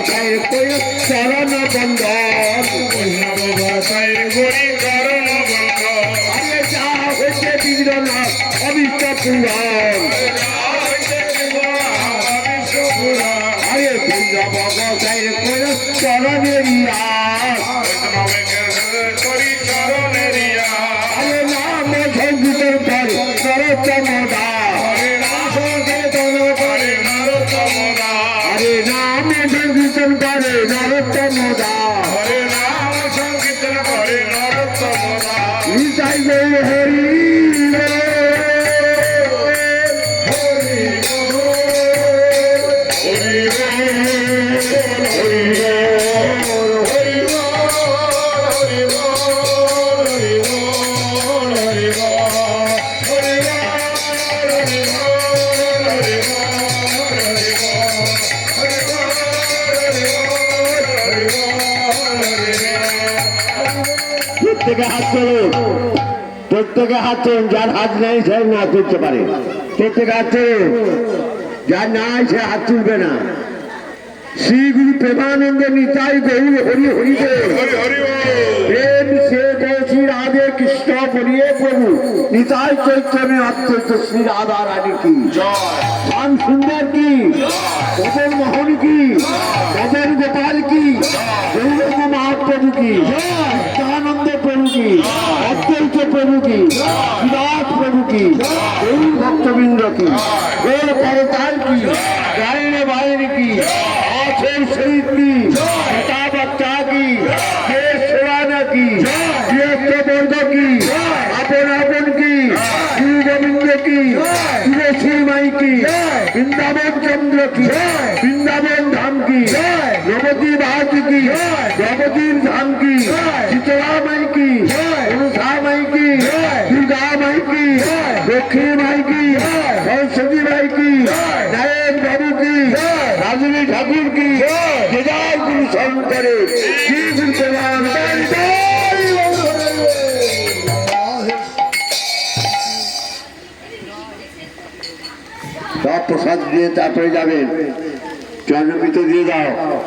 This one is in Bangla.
গোসাইয়ের কই চরণ বন্দন বৈষ্ণব গোসাইয়ের করি চরণ বন্দন আরে যা হচ্ছে বিঘ্ন না অবিষ্ট পূরণ আরে বৈষ্ণব গোসাইয়ের কই চরণের করি চরণের আরে নাম সংগীতের পর নরোত্তম দাস হরে নাম সংকীর্তন করে নরোত্তম দাস আরে নাম সংকীর্তন করে নরোত্তম দাস হরে নাম সংকীর্তন করে নরোত্তম দাস নিতাই গৌর হরি প্রত্যেকে হাত চলুন প্রত্যেকে হাত চলুন যার হাত নাই সে না তুলতে পারে প্রত্যেকে হাত চলুন যার নাই সে হাত তুলবে না শ্রী গুরু প্রেমানন্দ নিতাই গৌর হরি হরি প্রেম সে শ্রী রাধে কৃষ্ণ বলিয়ে প্রভু নিতাই চৈতন্য অত্যন্ত শ্রী রাধা রানী কি শ্যাম সুন্দর কি মদন মোহন কি মদন গোপাল কি গৌরব মহাপ্রভু কি নিত্যানন্দ প্রভু কি অদ্বৈত প্রভু কি বিরাট প্রভু কি গৌর ভক্তবৃন্দ কি গৌর পরতাল কি গায়নে বায়নে কি आखिर शरीफ की किताब अच्छा की ये सुराना की ये प्रबोध की अपन अपन की श्री गोविंद की तुलसी माई की वृंदावन चंद्र की वृंदावन धाम की नवती बाग की नवती धाम की शीतला माई की अनुषा माई की दुर्गा माई की लक्ष्मी माई की सरस्वती माई की नारायण बाबू की राजनी ठाकुर की जय गुरु शरण करे श्री गुरु प्रणाम सब प्रसाद दिए तारपरे जाबेन चरणमित दिए दाओ